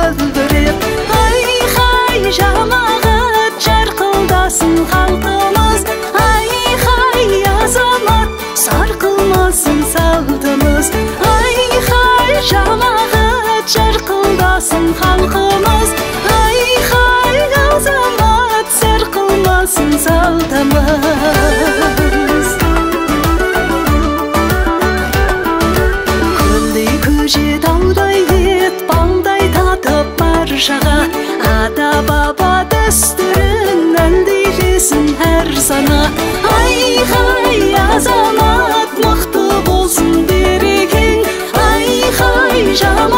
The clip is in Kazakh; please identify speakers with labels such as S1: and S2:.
S1: мөлдіреп. Ай-хай жамағат жарқылдасын халқымыз, ай-хай азамат сарқылмасын салтымыз. Ай-хай жамағат жарқылдасын халқымыз, ай-хай азамат сарқылмасын салтымыз. Көлдей көже таудай ет балдай татып баршаға, ата-баба дәстүрін әлдилесін әр сана. Ай-хай азамат мықты болсын берекең, ай-хай жамағат